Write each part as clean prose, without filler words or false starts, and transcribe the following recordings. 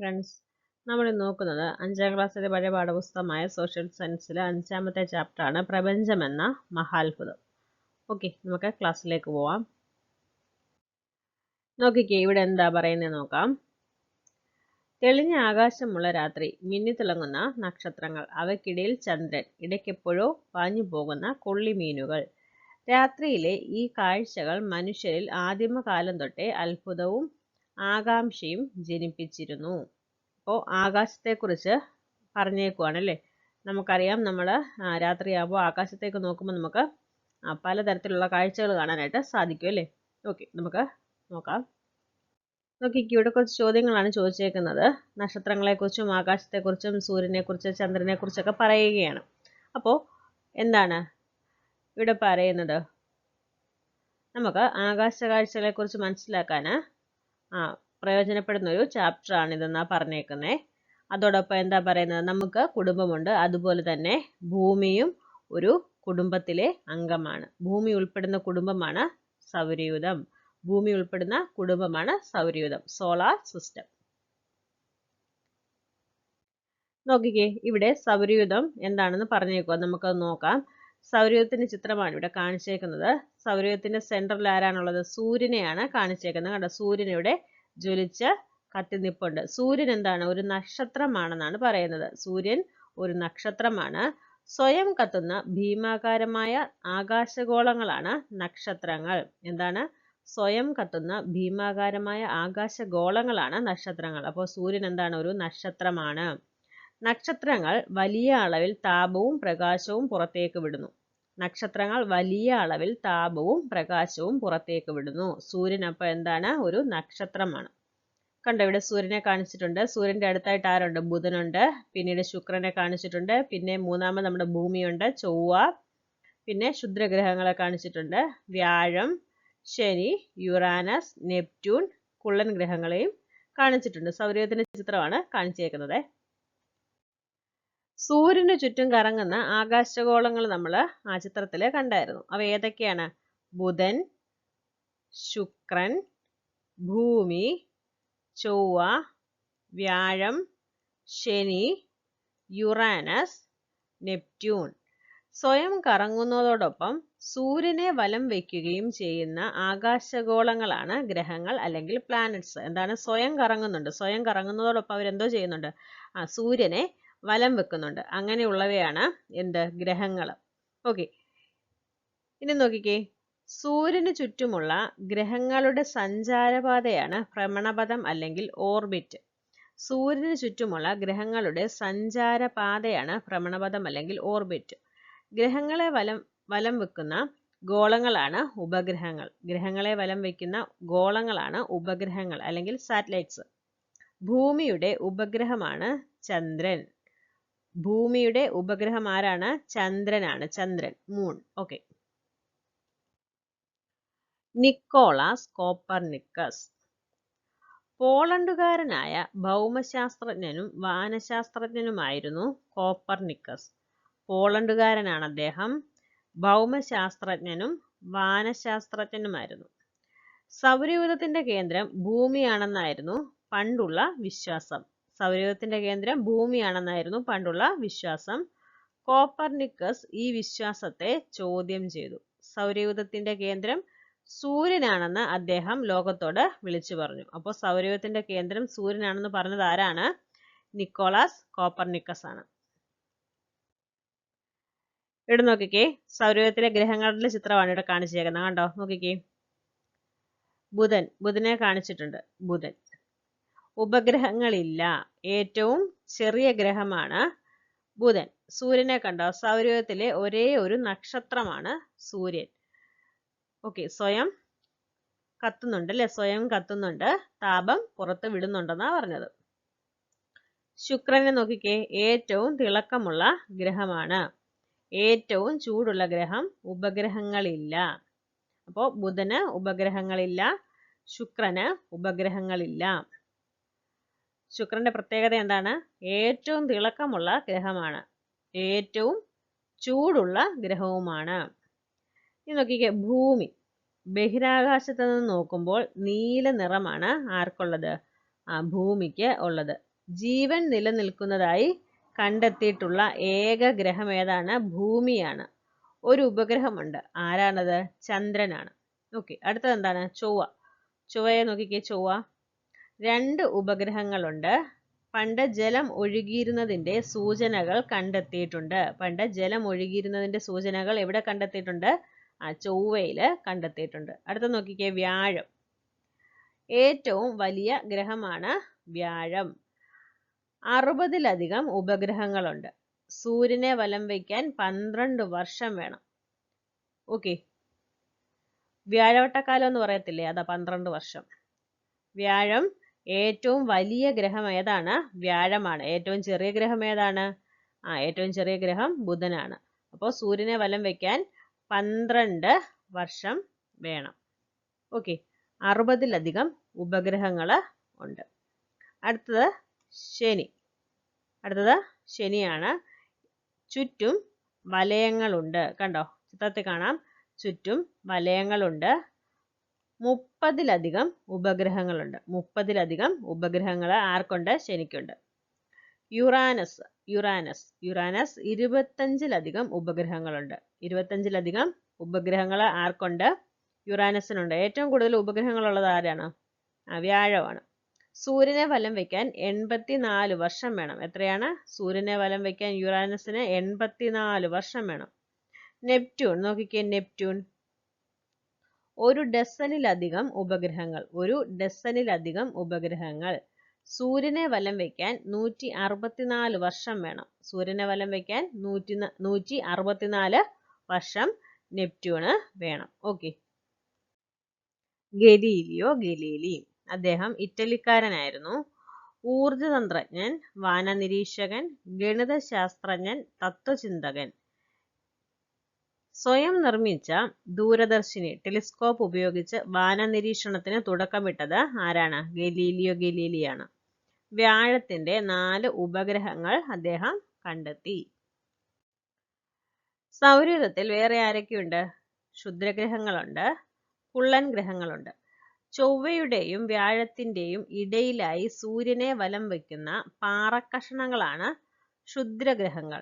Friends, നമ്മൾ നോക്കുന്നത് 5ാം ക്ലാസ്സിലെ പഴയ പാഠപുസ്തകമായ സോഷ്യൽ സയൻസിലെ 5ാമത്തെ ചാപ്റ്ററാണ് പ്രപഞ്ചം എന്ന മഹാത്ഭുതം. ഓക്കെ, നമുക്ക് ക്ലാസ്സിലേക്ക് പോവാം. നോക്കിക്കേ, ഇവിടെ എന്താ പറയുന്നത് നോക്കാം. തെളിഞ്ഞ ആകാശമുള്ള രാത്രി, മിന്നിത്തിളങ്ങുന്ന നക്ഷത്രങ്ങൾ, അവയ്ക്കിടയിൽ ചന്ദ്രൻ, ഇടയ്ക്കെപ്പോഴോ പാഞ്ഞു പോകുന്ന കൊള്ളിമീനുകൾ. രാത്രിയിലെ ഈ കാഴ്ചകൾ മനുഷ്യരിൽ ആദിമകാലം തൊട്ടേ അത്ഭുതവും ആകാംക്ഷയും ജനിപ്പിച്ചിരുന്നു. അപ്പോൾ ആകാശത്തെക്കുറിച്ച് പറഞ്ഞേക്കുവാണല്ലേ. നമുക്കറിയാം, നമ്മൾ രാത്രിയാകുമ്പോൾ ആകാശത്തേക്ക് നോക്കുമ്പോൾ നമുക്ക് പലതരത്തിലുള്ള കാഴ്ചകൾ കാണാനായിട്ട് സാധിക്കും അല്ലേ. ഓക്കെ, നമുക്ക് നോക്കാം. നോക്കിക്കോ, ഇവിടെ കുറച്ച് ചോദ്യങ്ങളാണ് ചോദിച്ചേക്കുന്നത്. നക്ഷത്രങ്ങളെക്കുറിച്ചും ആകാശത്തെക്കുറിച്ചും സൂര്യനെക്കുറിച്ച് ചന്ദ്രനെക്കുറിച്ചൊക്കെ പറയുകയാണ്. അപ്പോൾ എന്താണ് ഇവിടെ പറയുന്നത്? നമുക്ക് ആകാശ കാഴ്ചകളെക്കുറിച്ച് മനസ്സിലാക്കാൻ പ്രയോജനപ്പെടുന്ന ഒരു ചാപ്റ്റർ ഇതെന്നാ പറഞ്ഞേക്കുന്നത്. അതോടൊപ്പം എന്താ പറയുന്നത്, നമുക്ക് കുടുംബമുണ്ട്, അതുപോലെ തന്നെ ഭൂമിയും ഒരു കുടുംബത്തിലെ അംഗമാണ്. ഭൂമി ഉൾപ്പെടുന്ന കുടുംബമാണ് സൗരയൂഥം. ഭൂമി ഉൾപ്പെടുന്ന കുടുംബമാണ് സൗരയൂഥം, സോളാർ സിസ്റ്റം. നോക്കിക്കേ, ഇവിടെ സൗരയൂഥം എന്താണെന്ന് പറഞ്ഞേക്കുക. നമുക്കത് നോക്കാം. സൗരയൂഥത്തിന്റെ ചിത്രമാണ് ഇവിടെ കാണിച്ചേക്കുന്നത്. സൗരയൂഥത്തിന്റെ സെൻട്രൽ ആരാണുള്ളത്? സൂര്യനെയാണ് കാണിച്ചേക്കുന്നത്. കണ്ടോ, സൂര്യനിവിടെ ജ്വലിച്ച് കത്തി നിപ്പുണ്ട്. സൂര്യൻ എന്താണ്? ഒരു നക്ഷത്രമാണെന്നാണ് പറയുന്നത്. സൂര്യൻ ഒരു നക്ഷത്രമാണ്. സ്വയം കത്തുന്ന ഭീമാകാരമായ ആകാശഗോളങ്ങളാണ് നക്ഷത്രങ്ങൾ. എന്താണ്? സ്വയം കത്തുന്ന ഭീമാകാരമായ ആകാശഗോളങ്ങളാണ് നക്ഷത്രങ്ങൾ. അപ്പോൾ സൂര്യൻ എന്താണ്? ഒരു നക്ഷത്രമാണ്. നക്ഷത്രങ്ങൾ വലിയ അളവിൽ താപവും പ്രകാശവും പുറത്തേക്ക് വിടുന്നു. നക്ഷത്രങ്ങൾ വലിയ അളവിൽ താപവും പ്രകാശവും പുറത്തേക്ക് വിടുന്നു. സൂര്യൻ അപ്പോൾ എന്താണ്? ഒരു നക്ഷത്രമാണ്. കണ്ടോ, ഇവിടെ സൂര്യനെ കാണിച്ചിട്ടുണ്ട്. സൂര്യന്റെ അടുത്തായിട്ട് ആരുണ്ട്? ബുധനുണ്ട്. പിന്നീട് ശുക്രനെ കാണിച്ചിട്ടുണ്ട്. പിന്നെ മൂന്നാമത് നമ്മുടെ ഭൂമിയുണ്ട്, ചൊവ്വ. പിന്നെ ക്ഷുദ്രഗ്രഹങ്ങളെ കാണിച്ചിട്ടുണ്ട്, വ്യാഴം, ശനി, യുറാനസ്, നെപ്റ്റ്യൂൺ, കുള്ളൻ ഗ്രഹങ്ങളെയും കാണിച്ചിട്ടുണ്ട്. സൗരയൂഥത്തിന്റെ ചിത്രമാണ് കാണിച്ചേക്കുന്നത്. സൂര്യന് ചുറ്റും കറങ്ങുന്ന ആകാശഗോളങ്ങൾ നമ്മൾ ആ ചിത്രത്തിൽ കണ്ടായിരുന്നു. അവ ഏതൊക്കെയാണ്? ബുധൻ, ശുക്രൻ, ഭൂമി, ചൊവ്വ, വ്യാഴം, ശനി, യുറാനസ്, നെപ്റ്റ്യൂൺ. സ്വയം കറങ്ങുന്നതോടൊപ്പം സൂര്യനെ വലം വയ്ക്കുകയും ചെയ്യുന്ന ആകാശഗോളങ്ങളാണ് ഗ്രഹങ്ങൾ അല്ലെങ്കിൽ പ്ലാനറ്റ്സ്. എന്താണ്? സ്വയം കറങ്ങുന്നുണ്ട്. സ്വയം കറങ്ങുന്നതോടൊപ്പം അവരെന്തോ ചെയ്യുന്നുണ്ട്? സൂര്യനെ വലം വെക്കുന്നുണ്ട്. അങ്ങനെയുള്ളവയാണ് എന്ത്? ഗ്രഹങ്ങൾ. ഓക്കെ, ഇനി നോക്കിക്കേ, സൂര്യന് ചുറ്റുമുള്ള ഗ്രഹങ്ങളുടെ സഞ്ചാരപാതയാണ് ഭ്രമണപഥം അല്ലെങ്കിൽ ഓർബിറ്റ്. സൂര്യന് ചുറ്റുമുള്ള ഗ്രഹങ്ങളുടെ സഞ്ചാരപാതയാണ് ഭ്രമണപഥം അല്ലെങ്കിൽ ഓർബിറ്റ്. ഗ്രഹങ്ങളെ വലം വെക്കുന്ന ഗോളങ്ങളാണ് ഉപഗ്രഹങ്ങൾ. ഗ്രഹങ്ങളെ വലം വയ്ക്കുന്ന ഗോളങ്ങളാണ് ഉപഗ്രഹങ്ങൾ അല്ലെങ്കിൽ സാറ്റലൈറ്റ്സ്. ഭൂമിയുടെ ഉപഗ്രഹമാണ് ചന്ദ്രൻ. ഭൂമിയുടെ ഉപഗ്രഹം ആരാണ്? ചന്ദ്രനാണ്. ചന്ദ്രൻ, മൂൺ. ഓക്കെ. Nicholas Copernicus. പോളണ്ടുകാരനായ ഭൗമശാസ്ത്രജ്ഞനും വാനശാസ്ത്രജ്ഞനുമായിരുന്നു കോപ്പർനിക്കസ്. പോളണ്ടുകാരനാണ് അദ്ദേഹം. ഭൗമശാസ്ത്രജ്ഞനും വാനശാസ്ത്രജ്ഞനുമായിരുന്നു. സൗരയൂഥത്തിന്റെ കേന്ദ്രം ഭൂമിയാണെന്നായിരുന്നു പണ്ടുള്ള വിശ്വാസം. സൗരയൂഥത്തിന്റെ കേന്ദ്രം ഭൂമിയാണെന്നായിരുന്നു പണ്ടുള്ള വിശ്വാസം. കോപ്പർനിക്കസ് ഈ വിശ്വാസത്തെ ചോദ്യം ചെയ്തു. സൗരയൂഥത്തിന്റെ കേന്ദ്രം സൂര്യനാണെന്ന് അദ്ദേഹം ലോകത്തോട് വിളിച്ചു പറഞ്ഞു. അപ്പോൾ സൗരയൂഥത്തിന്റെ കേന്ദ്രം സൂര്യനാണെന്ന് പറഞ്ഞത് ആരാണ്? നിക്കോളാസ് കോപ്പർനിക്കസ് ആണ്. ഇവിടെ നോക്കിക്കേ, സൗരയൂഥത്തിലെ ഗ്രഹങ്ങളുടെ ചിത്രമാണ് ഇവിടെ കാണിച്ചേക്കുന്നത്. കണ്ടോ, നോക്കിക്കേ, ബുധനെ കാണിച്ചിട്ടുണ്ട്. ബുധൻ. ഉപഗ്രഹങ്ങളില്ല. ഏറ്റവും ചെറിയ ഗ്രഹമാണ് ബുധൻ. സൂര്യനെ കണ്ടോ? സൗരയൂഥത്തിലെ ഒരേ ഒരു നക്ഷത്രമാണ് സൂര്യൻ. ഓക്കെ, സ്വയം കത്തുന്നുണ്ട് അല്ലെ. സ്വയം കത്തുന്നുണ്ട്, താപം പുറത്ത് വിടുന്നുണ്ടെന്നാ പറഞ്ഞത്. ശുക്രനെ നോക്കിക്കേ, ഏറ്റവും തിളക്കമുള്ള ഗ്രഹമാണ്. ഏറ്റവും ചൂടുള്ള ഗ്രഹം. ഉപഗ്രഹങ്ങളില്ല. അപ്പോൾ ബുധന് ഉപഗ്രഹങ്ങളില്ല, ശുക്രന് ഉപഗ്രഹങ്ങളില്ല. ശുക്രന്റെ പ്രത്യേകത എന്താണ്? ഏറ്റവും തിളക്കമുള്ള ഗ്രഹമാണ്, ഏറ്റവും ചൂടുള്ള ഗ്രഹവുമാണ്. ഇനി നോക്കിക്കേ, ഭൂമി. ബഹിരാകാശത്ത് നിന്ന് നോക്കുമ്പോൾ നീല നിറമാണ് ആർക്കുള്ളത്? ഭൂമിക്ക് ഉള്ളത്. ജീവൻ നിലനിൽക്കുന്നതായി കണ്ടെത്തിയിട്ടുള്ള ഏക ഗ്രഹം ഏതാണ്? ഭൂമിയാണ്. ഒരു ഉപഗ്രഹമുണ്ട്. ആരാണത്? ചന്ദ്രനാണ്. ഓക്കെ, അടുത്തത് എന്താണ്? ചൊവ്വ. ചൊവ്വയെ നോക്കിക്കേ. ചൊവ്വ 2 ഉപഗ്രഹങ്ങളുണ്ട്. പണ്ട് ജലം ഒഴുകിയിരുന്നതിന്റെ സൂചനകൾ കണ്ടെത്തിയിട്ടുണ്ട്. പണ്ട് ജലം ഒഴുകിയിരുന്നതിന്റെ സൂചനകൾ എവിടെ കണ്ടെത്തിയിട്ടുണ്ട്? ചൊവ്വയില് കണ്ടെത്തിയിട്ടുണ്ട്. അടുത്ത നോക്കിക്കേ. വ്യാഴം. ഏറ്റവും വലിയ ഗ്രഹമാണ് വ്യാഴം. 60-ലധികം ഉപഗ്രഹങ്ങളുണ്ട്. സൂര്യനെ വലം വയ്ക്കാൻ 12 വർഷം വേണം. ഓക്കെ, വ്യാഴവട്ടക്കാലം എന്ന് പറയത്തില്ലേ, അതാ 12 വർഷം. വ്യാഴം ഏറ്റവും വലിയ ഗ്രഹം ഏതാണ്? വ്യാഴമാണ്. ഏറ്റവും ചെറിയ ഗ്രഹം ഏതാണ്? ഏറ്റവും ചെറിയ ഗ്രഹം ബുധനാണ്. അപ്പോൾ സൂര്യനെ വലം വയ്ക്കാൻ 12 വർഷം വേണം. ഓക്കെ, 60-ലധികം ഉപഗ്രഹങ്ങൾ ഉണ്ട്. അടുത്തത് ശനി. അടുത്തത് ശനിയാണ്. ചുറ്റും വലയങ്ങളുണ്ട്. കണ്ടോ, ചിത്രത്തിൽ കാണാം. ചുറ്റും വലയങ്ങളുണ്ട്. 30-ലധികം ഉപഗ്രഹങ്ങളുണ്ട്. 30-ലധികം ഉപഗ്രഹങ്ങൾ ആർക്കുണ്ട്? ശനിക്കുണ്ട്. യുറാനസ്. 25-ലധികം ഉപഗ്രഹങ്ങളുണ്ട്. 25-ലധികം ഉപഗ്രഹങ്ങൾ ആർക്കുണ്ട്? യുറാനസിനുണ്ട്. ഏറ്റവും കൂടുതൽ ഉപഗ്രഹങ്ങളുള്ളത് ആരാണ്? വ്യാഴമാണ്. സൂര്യനെ വലം വയ്ക്കാൻ 84 വർഷം വേണം. എത്രയാണ്? സൂര്യനെ വലം വയ്ക്കാൻ യുറാനസിന് 84 വർഷം വേണം. നെപ്റ്റ്യൂൺ നോക്കിക്കേ. നെപ്റ്റ്യൂൺ 1 ഡസനിലധികം ഉപഗ്രഹങ്ങൾ. 1 ഡസനിലധികം ഉപഗ്രഹങ്ങൾ. സൂര്യനെ വലം വയ്ക്കാൻ 164 വർഷം വേണം. സൂര്യനെ വലം വയ്ക്കാൻ 164 വർഷം നെപ്റ്റ്യൂണ് വേണം. ഓക്കെ. Galileo Galilei. അദ്ദേഹം ഇറ്റലിക്കാരനായിരുന്നു. ഊർജതന്ത്രജ്ഞൻ, വാനനിരീക്ഷകൻ, ഗണിതശാസ്ത്രജ്ഞൻ, തത്വചിന്തകൻ. സ്വയം നിർമ്മിച്ച ദൂരദർശിനി ടെലിസ്കോപ്പ് ഉപയോഗിച്ച് വാനനിരീക്ഷണത്തിന് തുടക്കമിട്ടത് ആരാണ്? ഗലീലിയോ ഗലീലിയാണ്. വ്യാഴത്തിന്റെ 4 ഉപഗ്രഹങ്ങൾ അദ്ദേഹം കണ്ടെത്തി. സൗരയൂഥത്തിൽ വേറെ ആരൊക്കെയുണ്ട്? ക്ഷുദ്രഗ്രഹങ്ങളുണ്ട്, കുള്ളൻ ഗ്രഹങ്ങളുണ്ട്. ചൊവ്വയുടെയും വ്യാഴത്തിന്റെയും ഇടയിലായി സൂര്യനെ വലം വയ്ക്കുന്ന പാറക്കഷണങ്ങളാണ് ക്ഷുദ്രഗ്രഹങ്ങൾ.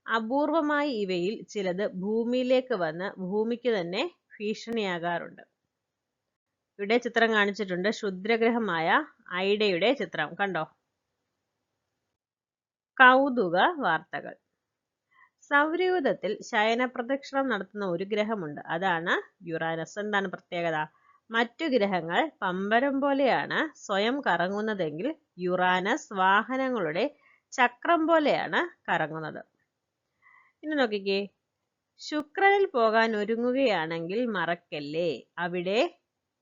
അപൂർവമായി ഇവയിൽ ചിലത് ഭൂമിയിലേക്ക് വന്ന് ഭൂമിക്ക് തന്നെ ഭീഷണിയാകാറുണ്ട്. ഇവിടെ ചിത്രം കാണിച്ചിട്ടുണ്ട്. ക്ഷുദ്രഗ്രഹമായ ഐഡയുടെ ചിത്രം കണ്ടോ. കൗതുക വാർത്തകൾ. സൗരയൂഥത്തിൽ ശയനപ്രദക്ഷിണം നടത്തുന്ന ഒരു ഗ്രഹമുണ്ട്. അതാണ് യുറാനസ്. എന്താണ് പ്രത്യേകത? മറ്റു ഗ്രഹങ്ങൾ പമ്പരം പോലെയാണ് സ്വയം കറങ്ങുന്നതെങ്കിൽ യുറാനസ് വാഹനങ്ങളുടെ ചക്രം പോലെയാണ് കറങ്ങുന്നത്. ഇനി നോക്കിക്കേ. ശുക്രനിൽ പോകാൻ ഒരുങ്ങുകയാണെങ്കിൽ മറക്കല്ലേ, അവിടെ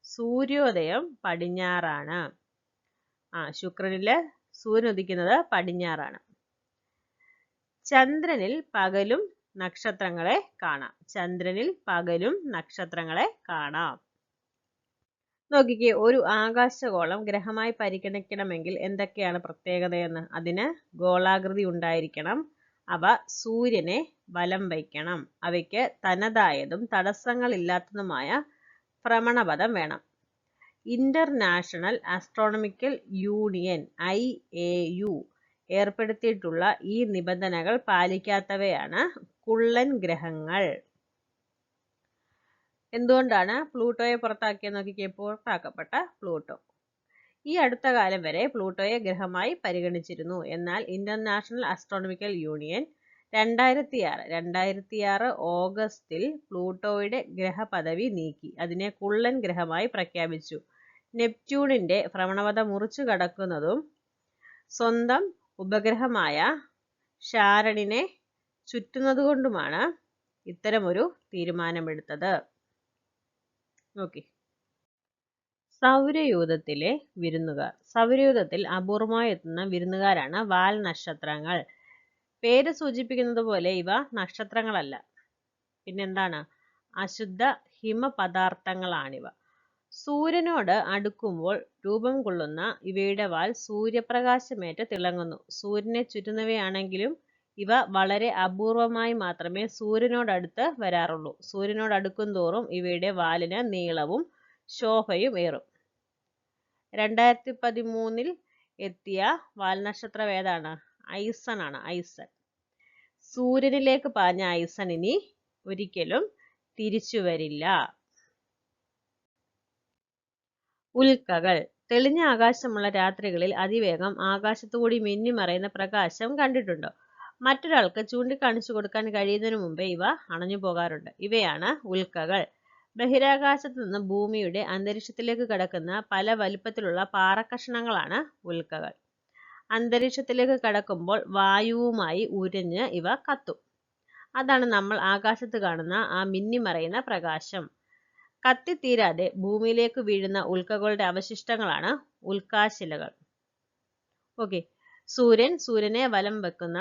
സൂര്യോദയം പടിഞ്ഞാറാണ്. ശുക്രനില് സൂര്യൻ ഉദിക്കുന്നത് പടിഞ്ഞാറാണ്. ചന്ദ്രനിൽ പകലും നക്ഷത്രങ്ങളെ കാണാം. ചന്ദ്രനിൽ പകലും നക്ഷത്രങ്ങളെ കാണാം. നോക്കിക്കേ. ഒരു ആകാശഗോളം ഗ്രഹമായി പരിഗണിക്കണമെങ്കിൽ എന്തൊക്കെയാണ് പ്രത്യേകതയെന്ന്? അതിന് ഗോളാകൃതി ഉണ്ടായിരിക്കണം. അവ സൂര്യനെ വലം വയ്ക്കണം. അവയ്ക്ക് തനതായതും തടസ്സങ്ങളില്ലാത്തതുമായ ഭ്രമണപഥം വേണം. ഇന്റർനാഷണൽ ആസ്ട്രോണമിക്കൽ യൂണിയൻ IAU ഏർപ്പെടുത്തിയിട്ടുള്ള ഈ നിബന്ധനകൾ പാലിക്കാത്തവയാണ് കുള്ളൻ ഗ്രഹങ്ങൾ. എന്തുകൊണ്ടാണ് പ്ലൂട്ടോയെ പുറത്താക്കിയെന്ന് നോക്കിക്കേ. പുറത്താക്കപ്പെട്ട പ്ലൂട്ടോ. ഈ അടുത്ത കാലം വരെ പ്ലൂട്ടോയെ ഗ്രഹമായി പരിഗണിച്ചിരുന്നു. എന്നാൽ ഇന്റർനാഷണൽ ആസ്ട്രോണമിക്കൽ യൂണിയൻ 2006 ഓഗസ്റ്റിൽ പ്ലൂട്ടോയുടെ ഗ്രഹപദവി നീക്കി. അതിനെ കുള്ളൻ ഗ്രഹമായി പ്രഖ്യാപിച്ചു. നെപ്റ്റ്യൂണിന്റെ ഭ്രമണപഥം മുറിച്ചു കടക്കുന്നതും സ്വന്തം ഉപഗ്രഹമായ ഷാരണിനെ ചുറ്റുന്നതുകൊണ്ടുമാണ് ഇത്തരമൊരു തീരുമാനമെടുത്തത്. ഓക്കെ. സൗരയൂഥത്തിലെ വിരുന്നുകാർ. സൗരയൂഥത്തിൽ അപൂർവമായി എത്തുന്ന വിരുന്നുകാരാണ് വാൽ നക്ഷത്രങ്ങൾ. പേര് സൂചിപ്പിക്കുന്നത് പോലെ ഇവ നക്ഷത്രങ്ങളല്ല. പിന്നെന്താണ്? അശുദ്ധ ഹിമപദാർത്ഥങ്ങളാണിവ. സൂര്യനോട് അടുക്കുമ്പോൾ രൂപം കൊള്ളുന്ന ഇവയുടെ വാൽ സൂര്യപ്രകാശമേറ്റ് തിളങ്ങുന്നു. സൂര്യനെ ചുറ്റുന്നവയാണെങ്കിലും ഇവ വളരെ അപൂർവമായി മാത്രമേ സൂര്യനോടടുത്ത് വരാറുള്ളൂ. സൂര്യനോടടുക്കും തോറും ഇവയുടെ വാലിന് നീളവും ശോഭയും ഏറും. 2013 എത്തിയ വാൽനക്ഷത്രം ഏതാണ്? ഐസൺ ആണ്. ഐസൺ. സൂര്യനിലേക്ക് പാഞ്ഞ ഐസൺ ഇനി ഒരിക്കലും തിരിച്ചു വരില്ല. ഉൽക്കകൾ. തെളിഞ്ഞ ആകാശമുള്ള രാത്രികളിൽ അതിവേഗം ആകാശത്തുകൂടി മിന്നിമറയുന്ന പ്രകാശം കണ്ടിട്ടുണ്ടോ? മറ്റൊരാൾക്ക് ചൂണ്ടിക്കാണിച്ചു കൊടുക്കാൻ കഴിയുന്നതിന് മുമ്പേ ഇവ അണഞ്ഞു പോകാറുണ്ട്. ഇവയാണ് ഉൽക്കകൾ. ബഹിരാകാശത്ത് നിന്ന് ഭൂമിയുടെ അന്തരീക്ഷത്തിലേക്ക് കടക്കുന്ന പല വലുപ്പത്തിലുള്ള പാറക്കഷണങ്ങളാണ് ഉൽക്കകൾ. അന്തരീക്ഷത്തിലേക്ക് കടക്കുമ്പോൾ വായുവുമായി ഉരഞ്ഞ് ഇവ കത്തും. അതാണ് നമ്മൾ ആകാശത്ത് കാണുന്ന ആ മിന്നിമറയുന്ന പ്രകാശം. കത്തിത്തീരാതെ ഭൂമിയിലേക്ക് വീഴുന്ന ഉൽക്കകളുടെ അവശിഷ്ടങ്ങളാണ് ഉൽക്കാശിലകൾ. ഓക്കെ. സൂര്യനെ വലം വെക്കുന്ന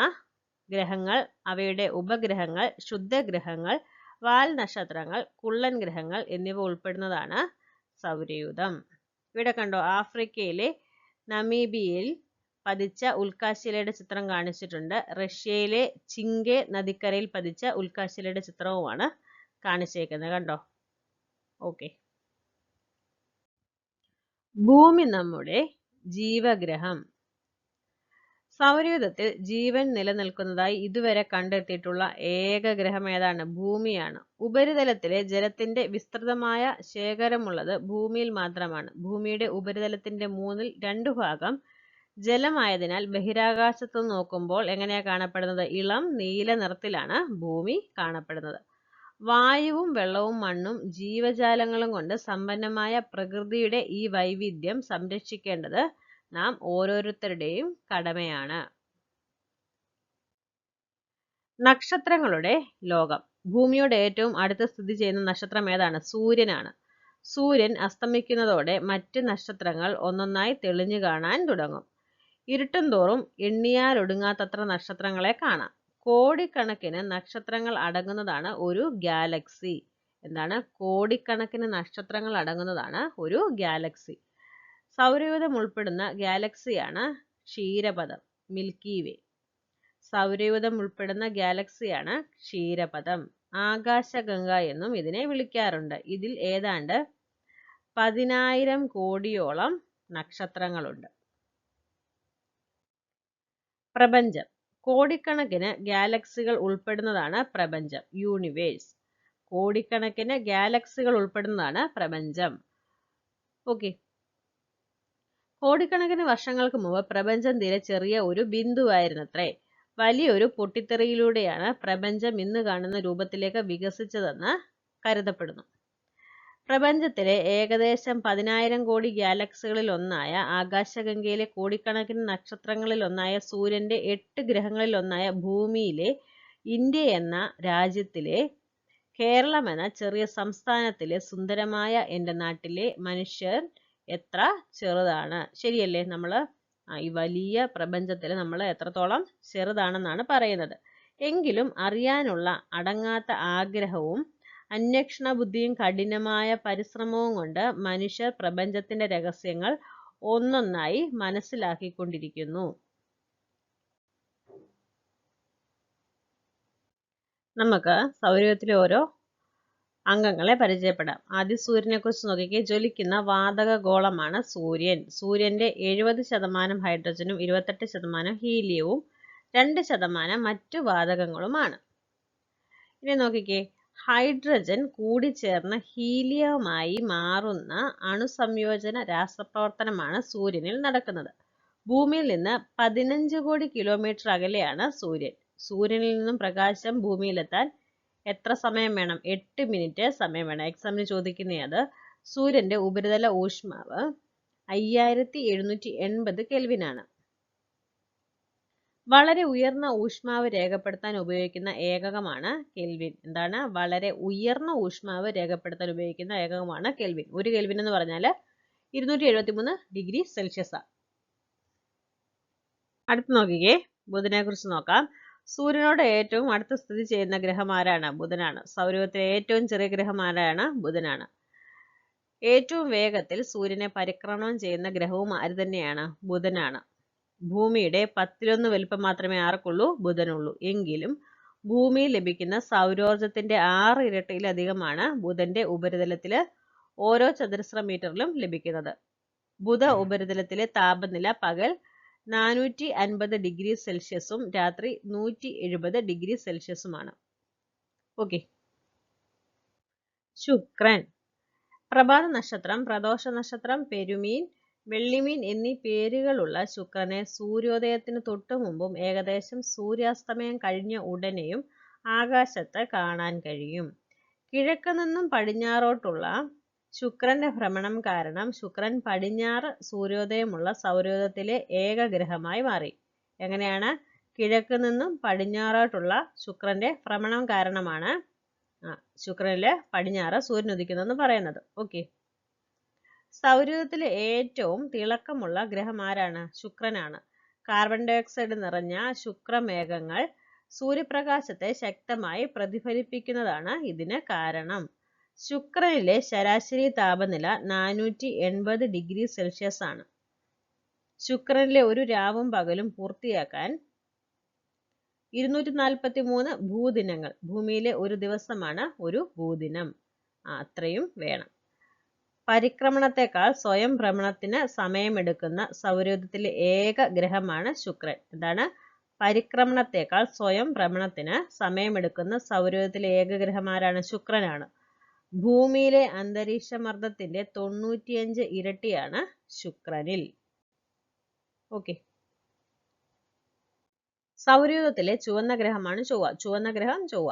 ഗ്രഹങ്ങൾ, അവയുടെ ഉപഗ്രഹങ്ങൾ, ശുദ്ധഗ്രഹങ്ങൾ, വാൽ നക്ഷത്രങ്ങൾ, കുള്ളൻ ഗ്രഹങ്ങൾ എന്നിവ ഉൾപ്പെടുന്നതാണ് സൗരയൂഥം. ഇവിടെ കണ്ടോ, ആഫ്രിക്കയിലെ നമീബിയയിൽ പതിച്ച ഉൽക്കാശിലയുടെ ചിത്രം കാണിച്ചിട്ടുണ്ട്. റഷ്യയിലെ ചിങ്കെ നദിക്കരയിൽ പതിച്ച ഉൽക്കാശിലയുടെ ചിത്രവുമാണ് കാണിച്ചേക്കുന്നത്. കണ്ടോ? ഓക്കെ. ഭൂമി നമ്മുടെ ജീവഗ്രഹം. സൗരയൂഥത്തിൽ ജീവൻ നിലനിൽക്കുന്നതായി ഇതുവരെ കണ്ടെത്തിയിട്ടുള്ള ഏക ഗ്രഹം ഏതാണ്? ഭൂമിയാണ്. ഉപരിതലത്തിലെ ജലത്തിന്റെ വിസ്തൃതമായ ശേഖരമുള്ളത് ഭൂമിയിൽ മാത്രമാണ്. ഭൂമിയുടെ ഉപരിതലത്തിന്റെ 2/3 ഭാഗം ജലമായതിനാൽ ബഹിരാകാശത്ത് നോക്കുമ്പോൾ എങ്ങനെയാ കാണപ്പെടുന്നത്? ഇളം നീല നിറത്തിലാണ് ഭൂമി കാണപ്പെടുന്നത്. വായുവും വെള്ളവും മണ്ണും ജീവജാലങ്ങളും കൊണ്ട് സമ്പന്നമായ പ്രകൃതിയുടെ ഈ വൈവിധ്യം സംരക്ഷിക്കേണ്ടത് നാം ഓരോരുത്തരുടെയും കടമയാണ്. നക്ഷത്രങ്ങളുടെ ലോകം. ഭൂമിയോട് ഏറ്റവും അടുത്ത് സ്ഥിതി ചെയ്യുന്ന നക്ഷത്രം ഏതാണ്? സൂര്യനാണ്. സൂര്യൻ അസ്തമിക്കുന്നതോടെ മറ്റ് നക്ഷത്രങ്ങൾ ഒന്നൊന്നായി തെളിഞ്ഞു കാണാൻ തുടങ്ങും. ഇരുട്ടും തോറും എണ്ണിയാലൊടുങ്ങാത്തത്ര നക്ഷത്രങ്ങളെ കാണാം. കോടിക്കണക്കിന് നക്ഷത്രങ്ങൾ അടങ്ങുന്നതാണ് ഒരു ഗാലക്സി. എന്താണ്? കോടിക്കണക്കിന് നക്ഷത്രങ്ങൾ അടങ്ങുന്നതാണ് ഒരു ഗാലക്സി. സൗരയൂഥം ഉൾപ്പെടുന്ന ഗാലക്സിയാണ് ക്ഷീരപഥം, മിൽക്കി വേ. സൗരയൂഥം ഉൾപ്പെടുന്ന ഗാലക്സിയാണ് ക്ഷീരപഥം. ആകാശഗംഗ എന്നും ഇതിനെ വിളിക്കാറുണ്ട്. ഇതിൽ ഏതാണ്ട് 10,000 കോടിയോളം നക്ഷത്രങ്ങളുണ്ട്. പ്രപഞ്ചം. കോടിക്കണക്കിന് ഗാലക്സികൾ ഉൾപ്പെടുന്നതാണ് പ്രപഞ്ചം, യൂണിവേഴ്സ്. കോടിക്കണക്കിന് ഗാലക്സികൾ ഉൾപ്പെടുന്നതാണ് പ്രപഞ്ചം. ഓക്കെ. കോടിക്കണക്കിന് വർഷങ്ങൾക്ക് മുമ്പ് പ്രപഞ്ചം തീരെ ചെറിയ ഒരു ബിന്ദുവായിരുന്നത്രേ. വലിയൊരു പൊട്ടിത്തെറിയിലൂടെയാണ് പ്രപഞ്ചം ഇന്ന് കാണുന്ന രൂപത്തിലേക്ക് വികസിച്ചതെന്ന് കരുതപ്പെടുന്നു. പ്രപഞ്ചത്തിലെ ഏകദേശം 10,000 കോടി ഗാലക്സികളിൽ ഒന്നായ ആകാശഗംഗയിലെ കോടിക്കണക്കിന് നക്ഷത്രങ്ങളിൽ ഒന്നായ സൂര്യന്റെ 8 ഗ്രഹങ്ങളിൽ ഒന്നായ ഭൂമിയിലെ ഇന്ത്യ എന്ന രാജ്യത്തിലെ കേരളം എന്ന ചെറിയ സംസ്ഥാനത്തിലെ സുന്ദരമായ എൻ്റെ നാട്ടിലെ മനുഷ്യർ എത്ര ചെറുതാണ്. ശരിയല്ലേ? നമ്മൾ ഈ വലിയ പ്രപഞ്ചത്തിൽ നമ്മൾ എത്രത്തോളം ചെറുതാണെന്നാണ് പറയുന്നത്. എങ്കിലും അറിയാനുള്ള അടങ്ങാത്ത ആഗ്രഹവും അന്വേഷണ ബുദ്ധിയും കഠിനമായ പരിശ്രമവും കൊണ്ട് മനുഷ്യർ പ്രപഞ്ചത്തിന്റെ രഹസ്യങ്ങൾ ഒന്നൊന്നായി മനസ്സിലാക്കിക്കൊണ്ടിരിക്കുന്നു. നമുക്ക് സൗരയൂഥത്തിലെ ഓരോ അംഗങ്ങളെ പരിചയപ്പെടാം. ആദ്യം സൂര്യനെ കുറിച്ച് നോക്കിക്കേ. ജ്വലിക്കുന്ന വാതക ഗോളമാണ് സൂര്യൻ. സൂര്യന്റെ 70% ഹൈഡ്രജനും 28% ഹീലിയവും 2% മറ്റു വാതകങ്ങളുമാണ്. ഇനി നോക്കിക്കേ, ഹൈഡ്രജൻ കൂടിച്ചേർന്ന് ഹീലിയവുമായി മാറുന്ന അണുസംയോജന രാസപ്രവർത്തനമാണ് സൂര്യനിൽ നടക്കുന്നത്. ഭൂമിയിൽ നിന്ന് 15 കോടി കിലോമീറ്റർ അകലെയാണ് സൂര്യൻ. സൂര്യനിൽ നിന്നും പ്രകാശം ഭൂമിയിലെത്താൻ എത്ര സമയം വേണം? 8 മിനിറ്റ് സമയം വേണം. എക്സാമിന് ചോദിക്കുന്നത് സൂര്യന്റെ ഉപരിതല ഊഷ്മാവ് 5780 കെൽവിനാണ്. വളരെ ഉയർന്ന ഊഷ്മാവ് രേഖപ്പെടുത്താൻ ഉപയോഗിക്കുന്ന ഏകകമാണ് കെൽവിൻ. എന്താണ്? വളരെ ഉയർന്ന ഊഷ്മാവ് രേഖപ്പെടുത്താൻ ഉപയോഗിക്കുന്ന ഏകകമാണ് കെൽവിൻ. 1 കെൽവിൻ എന്ന് പറഞ്ഞാൽ 273 ഡിഗ്രി സെൽഷ്യസാണ്. അടുത്ത് നോക്കിക്കേ, ബുധനെ കുറിച്ച് നോക്കാം. സൂര്യനോട് ഏറ്റവും അടുത്ത് സ്ഥിതി ചെയ്യുന്ന ഗ്രഹം ആരാണ്? ബുധനാണ്. സൗരയൂഥത്തിലെ ഏറ്റവും ചെറിയ ഗ്രഹം ആരാണ്? ബുധനാണ്. ഏറ്റവും വേഗത്തിൽ സൂര്യനെ പരിക്രമണം ചെയ്യുന്ന ഗ്രഹവും ആര് തന്നെയാണ്? ബുധനാണ്. ഭൂമിയുടെ 10-1 വലിപ്പം മാത്രമേ ആർക്കുള്ളൂ? ബുധനുള്ളൂ. എങ്കിലും ഭൂമിയിൽ ലഭിക്കുന്ന സൗരോർജത്തിന്റെ 6 ഇരട്ടിയിലധികമാണ് ബുധന്റെ ഉപരിതലത്തിൽ ഓരോ ചതുരശ്ര മീറ്ററിലും ലഭിക്കുന്നത്. ബുധ ഉപരിതലത്തിലെ താപനില പകൽ 450 ഡിഗ്രി സെൽഷ്യസും രാത്രി 170 ഡിഗ്രി സെൽഷ്യസുമാണ്. ഓക്കെ. ശുക്രൻ. പ്രഭാത നക്ഷത്രം, പ്രദോഷ നക്ഷത്രം, പെരുമീൻ, വെള്ളിമീൻ എന്നീ പേരുകളുള്ള ശുക്രനെ സൂര്യോദയത്തിന് തൊട്ടു മുമ്പും ഏകദേശം സൂര്യാസ്തമയം കഴിഞ്ഞ ഉടനെയും ആകാശത്ത് കാണാൻ കഴിയും. കിഴക്ക് നിന്നും പടിഞ്ഞാറോട്ടുള്ള ശുക്രന്റെ ഭ്രമണം കാരണം ശുക്രൻ പടിഞ്ഞാറ് സൂര്യോദയമുള്ള സൗരയൂഥത്തിലെ ഏക ഗ്രഹമായി മാറി. എങ്ങനെയാണ്? കിഴക്ക് നിന്നും പടിഞ്ഞാറോട്ടുള്ള ശുക്രന്റെ ഭ്രമണം കാരണമാണ് ശുക്രനില് പടിഞ്ഞാറ് സൂര്യൻ ഉദിക്കുന്നതെന്ന് പറയുന്നത്. ഓക്കെ. സൗരയൂഥത്തിലെ ഏറ്റവും തിളക്കമുള്ള ഗ്രഹം ആരാണ്? ശുക്രനാണ്. കാർബൺ ഡൈ ഓക്സൈഡ് നിറഞ്ഞ ശുക്രമേഘങ്ങൾ സൂര്യപ്രകാശത്തെ ശക്തമായി പ്രതിഫലിപ്പിക്കുന്നതാണ് ഇതിന് കാരണം. ശുക്രനിലെ ശരാശരി താപനില 480 ഡിഗ്രി സെൽഷ്യസ് ആണ്. ശുക്രനിലെ ഒരു രാവും പകലും പൂർത്തിയാക്കാൻ 243 ഭൂദിനങ്ങൾ. ഭൂമിയിലെ ഒരു ദിവസമാണ് ഒരു ഭൂദിനം. അത്രയും വേണം. പരിക്രമണത്തെക്കാൾ സ്വയം ഭ്രമണത്തിന് സമയമെടുക്കുന്ന സൗരയൂഥത്തിലെ ഏക ഗ്രഹമാണ് ശുക്രൻ. എന്താണ്? പരിക്രമണത്തെക്കാൾ സ്വയം ഭ്രമണത്തിന് സമയമെടുക്കുന്ന സൗരയൂഥത്തിലെ ഏക ഗ്രഹം ആരാണ്? ശുക്രനാണ്. ഭൂമിയിലെ അന്തരീക്ഷ മർദ്ദത്തിന്റെ 95 ഇരട്ടിയാണ് ശുക്രനിൽ. ഓക്കെ. സൗരയൂഥത്തിലെ ചുവന്ന ഗ്രഹമാണ് ചൊവ്വ. ചുവന്ന ഗ്രഹം ചൊവ്വ.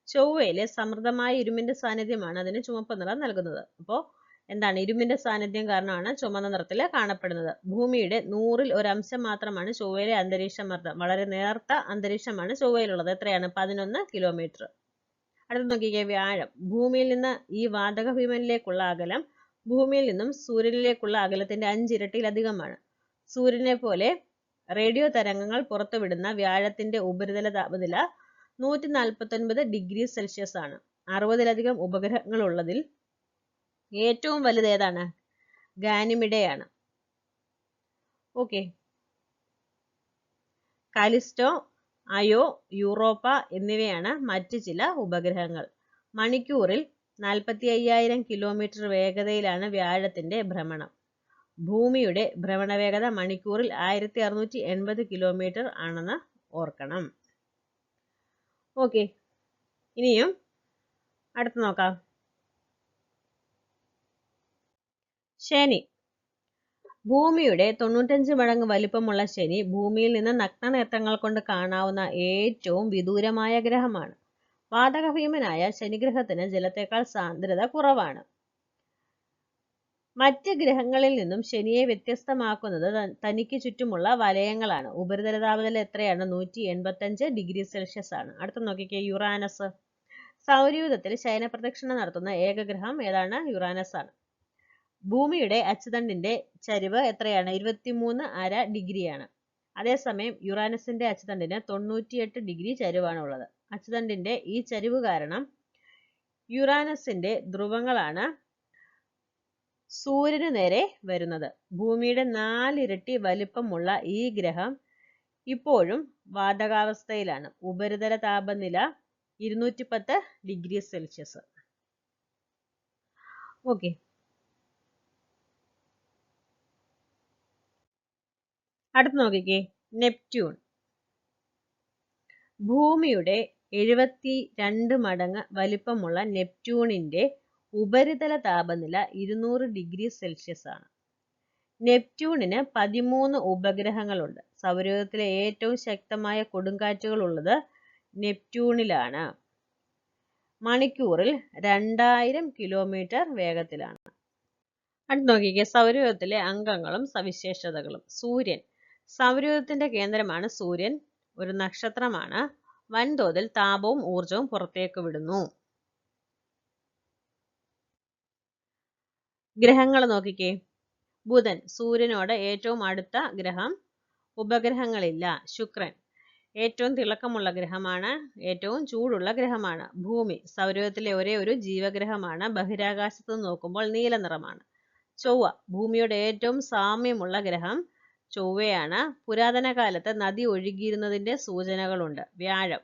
ചൊവ്വയിലെ സമൃദ്ധമായ ഇരുമ്പിന്റെ സാന്നിധ്യമാണ് അതിന് ചുവപ്പ് നിറം നൽകുന്നത്. അപ്പോൾ എന്താണ്? ഇരുമ്പിന്റെ സാന്നിധ്യം കാരണമാണ് ചുമന്ന നിറത്തിൽ കാണപ്പെടുന്നത്. ഭൂമിയുടെ 100-ൽ ഒരു അംശം മാത്രമാണ് ചൊവ്വയിലെ അന്തരീക്ഷ മർദ്ദം. വളരെ നേർത്ത അന്തരീക്ഷമാണ് ചൊവ്വയിലുള്ളത്. എത്രയാണ്? 11 കിലോമീറ്റർ. അടുത്ത് നോക്കിക്കേ, വ്യാഴം. ഭൂമിയിൽ നിന്ന് ഈ വാതക ഭീമനിലേക്കുള്ള അകലം ഭൂമിയിൽ നിന്നും സൂര്യനിലേക്കുള്ള അകലത്തിന്റെ 5 ഇരട്ടിയിലധികമാണ്. സൂര്യനെ പോലെ റേഡിയോ തരംഗങ്ങൾ പുറത്തുവിടുന്ന വ്യാഴത്തിന്റെ ഉപരിതല താപനില 149 ഡിഗ്രി സെൽഷ്യസ് ആണ്. 60-ലധികം ഉപഗ്രഹങ്ങൾ ഉള്ളതിൽ ഏറ്റവും വലുത് ഏതാണ്? ഗാനിമിഡയാണ്. ഓക്കെ. കാലിസ്റ്റോ, അയോ, യൂറോപ്പ എന്നിവയാണ് മറ്റ് ചില ഉപഗ്രഹങ്ങൾ. മണിക്കൂറിൽ 45,000 കിലോമീറ്റർ വേഗതയിലാണ് വ്യാഴത്തിന്റെ ഭ്രമണം. ഭൂമിയുടെ ഭ്രമണവേഗത മണിക്കൂറിൽ 1680 കിലോമീറ്റർ ആണെന്ന് ഓർക്കണം. ഓക്കെ. ഇനിയും അടുത്ത് നോക്കാം. ശനി. ഭൂമിയുടെ 95 മടങ്ങ് വലിപ്പമുള്ള ശനി ഭൂമിയിൽ നിന്ന് നഗ്നനേത്രങ്ങൾ കൊണ്ട് കാണാവുന്ന ഏറ്റവും വിദൂരമായ ഗ്രഹമാണ്. വാതകഭീമനായ ശനിഗ്രഹത്തിന് ജലത്തേക്കാൾ സാന്ദ്രത കുറവാണ്. മറ്റ് ഗ്രഹങ്ങളിൽ നിന്നും ശനിയെ വ്യത്യസ്തമാക്കുന്നത് തനിക്ക് ചുറ്റുമുള്ള വലയങ്ങളാണ്. ഉപരിതല താപനില എത്രയാണ്? 185 ഡിഗ്രി സെൽഷ്യസ് ആണ്. അടുത്ത നോക്കിക്കേ, യുറാനസ്. സൗരയൂഥത്തിൽ ശയനപ്രദക്ഷിണം നടത്തുന്ന ഏക ഗ്രഹം ഏതാണ്? യുറാനസ് ആണ്. ഭൂമിയുടെ അച്ചുതണ്ടിന്റെ ചരിവ് എത്രയാണ്? 23.5 ഡിഗ്രിയാണ്. അതേസമയം യുറാനസിന്റെ അച്ചുതണ്ടിന് 98 ഡിഗ്രി ചരിവാണ് ഉള്ളത്. അച്ചുതണ്ടിന്റെ ഈ ചരിവ് കാരണം യുറാനസിന്റെ ധ്രുവങ്ങളാണ് സൂര്യന് നേരെ വരുന്നത്. ഭൂമിയുടെ 4 ഇരട്ടി വലിപ്പമുള്ള ഈ ഗ്രഹം ഇപ്പോഴും വാതകാവസ്ഥയിലാണ്. ഉപരിതല താപനില 210 ഡിഗ്രി സെൽഷ്യസ്. ഓക്കെ. അടുത്ത് നോക്കിക്കേ, നെപ്റ്റ്യൂൺ. ഭൂമിയുടെ 72 മടങ്ങ് വലിപ്പമുള്ള നെപ്റ്റ്യൂണിന്റെ ഉപരിതല താപനില 200 ഡിഗ്രി സെൽഷ്യസ് ആണ്. നെപ്റ്റ്യൂണിന് 13 ഉപഗ്രഹങ്ങളുണ്ട്. സൗരയൂഥത്തിലെ ഏറ്റവും ശക്തമായ കൊടുങ്കാറ്റുകൾ ഉള്ളത് നെപ്റ്റ്യൂണിലാണ്. മണിക്കൂറിൽ 2000 കിലോമീറ്റർ വേഗത്തിലാണ്. അടുത്ത് നോക്കിക്കേ, സൗരയൂഥത്തിലെ അംഗങ്ങളും സവിശേഷതകളും. സൂര്യൻ. സൗരയൂഥത്തിന്റെ കേന്ദ്രമാണ് സൂര്യൻ. ഒരു നക്ഷത്രമാണ്. വൻതോതിൽ താപവും ഊർജവും പുറത്തേക്ക് വിടുന്നു. ഗ്രഹങ്ങൾ നോക്കിക്കേ. ബുധൻ സൂര്യനോട് ഏറ്റവും അടുത്ത ഗ്രഹം. ഉപഗ്രഹങ്ങളില്ല. ശുക്രൻ ഏറ്റവും തിളക്കമുള്ള ഗ്രഹമാണ്. ഏറ്റവും ചൂടുള്ള ഗ്രഹമാണ്. ഭൂമി സൗരയൂഥത്തിലെ ഒരേ ഒരു ജീവഗ്രഹമാണ്. ബഹിരാകാശത്ത് നോക്കുമ്പോൾ നീല നിറമാണ്. ചൊവ്വ ഭൂമിയോട് ഏറ്റവും സാമ്യമുള്ള ഗ്രഹം ചൊവ്വയാണ്. പുരാതന കാലത്ത് നദി ഒഴുകിയിരുന്നതിന്റെ സൂചനകളുണ്ട്. വ്യാഴം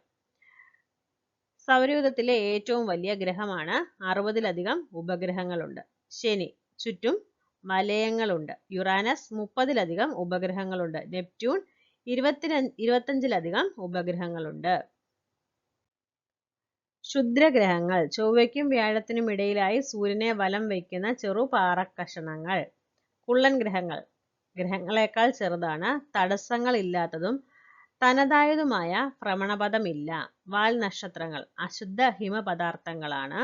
സൗരയൂഥത്തിലെ ഏറ്റവും വലിയ ഗ്രഹമാണ്. 60-ലധികം ഉപഗ്രഹങ്ങളുണ്ട്. ശനി ചുറ്റും വലയങ്ങളുണ്ട്. യുറാനസ് 30-ലധികം ഉപഗ്രഹങ്ങളുണ്ട്. നെപ്റ്റ്യൂൺ 25-ലധികം ഉപഗ്രഹങ്ങളുണ്ട്. ക്ഷുദ്രഗ്രഹങ്ങൾ. ചൊവ്വയ്ക്കും വ്യാഴത്തിനും ഇടയിലായി സൂര്യനെ വലം വയ്ക്കുന്ന ചെറു പാറക്കഷണങ്ങൾ. കുള്ളൻ ഗ്രഹങ്ങൾ. ഗ്രഹങ്ങളെക്കാൾ ചെറുതാണ്. തടസ്സങ്ങൾ ഇല്ലാത്തതും തനതായതുമായ ഭ്രമണപഥമില്ല. വാൽ നക്ഷത്രങ്ങൾ. അശുദ്ധ ഹിമപദാർത്ഥങ്ങളാണ്.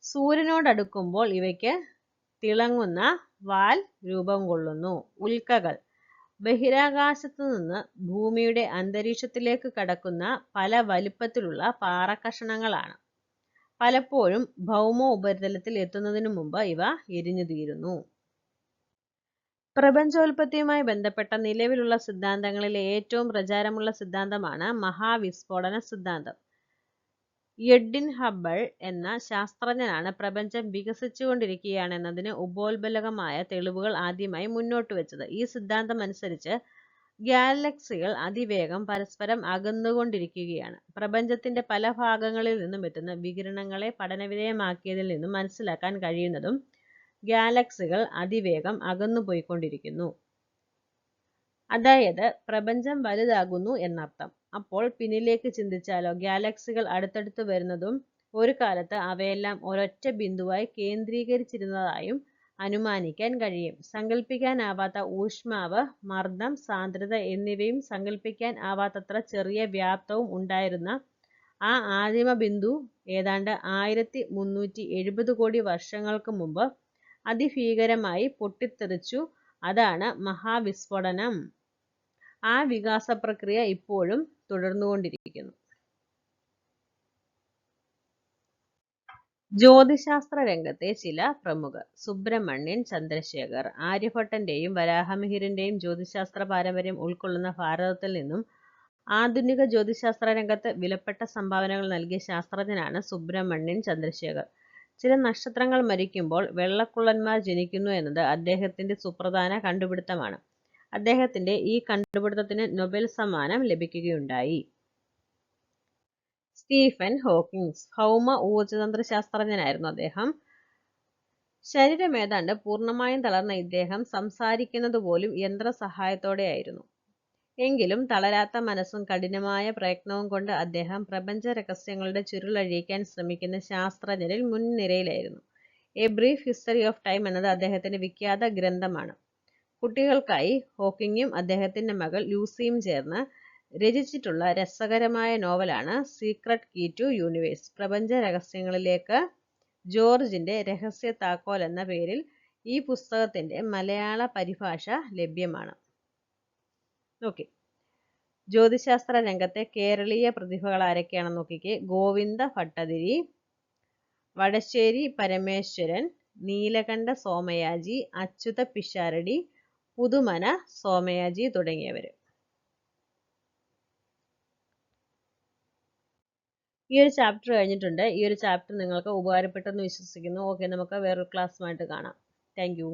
സൂര്യനോടടുക്കുമ്പോൾ ഇവയ്ക്ക് തിളങ്ങുന്ന വാൽ രൂപം കൊള്ളുന്നു. ഉൽക്കകൾ. ബഹിരാകാശത്തു നിന്ന് ഭൂമിയുടെ അന്തരീക്ഷത്തിലേക്ക് കടക്കുന്ന പല വലിപ്പത്തിലുള്ള പാറക്കഷണങ്ങളാണ്. പലപ്പോഴും ഭൗമ ഉപരിതലത്തിൽ എത്തുന്നതിനു മുമ്പ് ഇവ എരിഞ്ഞുതീരുന്നു. പ്രപഞ്ചോൽപത്തിയുമായി ബന്ധപ്പെട്ട നിലവിലുള്ള സിദ്ധാന്തങ്ങളിലെ ഏറ്റവും പ്രചാരമുള്ള സിദ്ധാന്തമാണ് മഹാവിസ്ഫോടന സിദ്ധാന്തം. എഡ്വിൻ ഹബിൾ എന്ന ശാസ്ത്രജ്ഞനാണ് പ്രപഞ്ചം വികസിച്ചുകൊണ്ടിരിക്കുകയാണെന്നതിന് ഉപോത്ബലകമായ തെളിവുകൾ ആദ്യമായി മുന്നോട്ടുവച്ചത്. ഈ സിദ്ധാന്തം അനുസരിച്ച് ഗാലക്സികൾ അതിവേഗം പരസ്പരം അകന്നുകൊണ്ടിരിക്കുകയാണ്. പ്രപഞ്ചത്തിന്റെ പല ഭാഗങ്ങളിൽ നിന്നും എത്തുന്ന വികിരണങ്ങളെ പഠനവിധേയമാക്കിയതിൽ നിന്നും മനസ്സിലാക്കാൻ കഴിയുന്നതും ഗാലക്സികൾ അതിവേഗം അകന്നുപോയിക്കൊണ്ടിരിക്കുന്നു. അതായത് പ്രപഞ്ചം വലുതാകുന്നു എന്നർത്ഥം. അപ്പോൾ പിന്നിലേക്ക് ചിന്തിച്ചാലോ? ഗാലക്സികൾ അടുത്തടുത്ത് വരുന്നതും ഒരു കാലത്ത് അവയെല്ലാം ഒരൊറ്റ ബിന്ദുവായി കേന്ദ്രീകരിച്ചിരുന്നതായും അനുമാനിക്കാൻ കഴിയും. സങ്കല്പിക്കാനാവാത്ത ഊഷ്മാവ്, മർദ്ദം, സാന്ദ്രത എന്നിവയും സങ്കല്പിക്കാൻ ആവാത്തത്ര ചെറിയ വ്യാപ്തവും ഉണ്ടായിരുന്ന ആ ആദിമ ബിന്ദു ഏതാണ്ട് 1370 കോടി വർഷങ്ങൾക്ക് മുമ്പ് അതിഭീകരമായി പൊട്ടിത്തെറിച്ചു. അതാണ് മഹാവിസ്ഫോടനം. ആ വികാസ പ്രക്രിയ ഇപ്പോഴും തുടർന്നുകൊണ്ടിരിക്കുന്നു. ജ്യോതിശാസ്ത്ര രംഗത്തെ ചില പ്രമുഖർ. സുബ്രഹ്മണ്യൻ ചന്ദ്രശേഖർ. ആര്യഭട്ടന്റെയും വരാഹമിഹിരന്റെയും ജ്യോതിശാസ്ത്ര പാരമ്പര്യം ഉൾക്കൊള്ളുന്ന ഭാരതത്തിൽ നിന്നും ആധുനിക ജ്യോതിശാസ്ത്ര രംഗത്ത് വിലപ്പെട്ട സംഭാവനകൾ നൽകിയ ശാസ്ത്രജ്ഞനാണ് സുബ്രഹ്മണ്യൻ ചന്ദ്രശേഖർ. ചില നക്ഷത്രങ്ങൾ മരിക്കുമ്പോൾ വെള്ളക്കുള്ളന്മാർ ജനിക്കുന്നു എന്നത് അദ്ദേഹത്തിന്റെ സുപ്രധാന കണ്ടുപിടുത്തമാണ്. അദ്ദേഹത്തിന്റെ ഈ കണ്ടുപിടുത്തത്തിന് നൊബേൽ സമ്മാനം ലഭിക്കുകയുണ്ടായി. Stephen Hawkins. ഭൗമ ഊർജതന്ത്ര ശാസ്ത്രജ്ഞനായിരുന്നു അദ്ദേഹം. ശരീരം ഏതാണ്ട് പൂർണ്ണമായും തളർന്ന ഇദ്ദേഹം സംസാരിക്കുന്നത് പോലും യന്ത്രസഹായത്തോടെയായിരുന്നു. എങ്കിലും തളരാത്ത മനസ്സും കഠിനമായ പ്രയത്നവും കൊണ്ട് അദ്ദേഹം പ്രപഞ്ച രഹസ്യങ്ങളുടെ ചുരുളഴിക്കാൻ ശ്രമിക്കുന്ന ശാസ്ത്രജ്ഞരിൽ മുൻനിരയിലായിരുന്നു. A brief history of time എന്നത് അദ്ദേഹത്തിന്റെ വിഖ്യാത ഗ്രന്ഥമാണ്. കുട്ടികൾക്കായി ഹോക്കിങ്ങും അദ്ദേഹത്തിന്റെ മകൾ ലൂസിയും ചേർന്ന് രചിച്ചിട്ടുള്ള രസകരമായ നോവലാണ് സീക്രട്ട് കീ ടു യൂണിവേഴ്സ്. പ്രപഞ്ച രഹസ്യങ്ങളിലേക്ക് ജോർജിന്റെ രഹസ്യ താക്കോൽ എന്ന പേരിൽ ഈ പുസ്തകത്തിന്റെ മലയാള പരിഭാഷ ലഭ്യമാണ്. ഓക്കെ, ജ്യോതിശാസ്ത്ര രംഗത്തെ കേരളീയ പ്രതിഭകൾ ആരൊക്കെയാണെന്ന് നോക്കിക്കേ. ഗോവിന്ദ ഭട്ടതിരി, വടശ്ശേരി പരമേശ്വരൻ, നീലകണ്ഠ സോമയാജി, അച്യുത പിഷാരടി, പുതുമന സോമയാജി തുടങ്ങിയവർ. ഈ ഒരു ചാപ്റ്റർ കഴിഞ്ഞിട്ടുണ്ട്. ഈ ഒരു ചാപ്റ്റർ നിങ്ങൾക്ക് ഉപകാരപ്പെട്ടെന്ന് വിശ്വസിക്കുന്നു. ഓക്കെ, നമുക്ക് വേറൊരു ക്ലാസ്സുമായിട്ട് കാണാം. Thank you.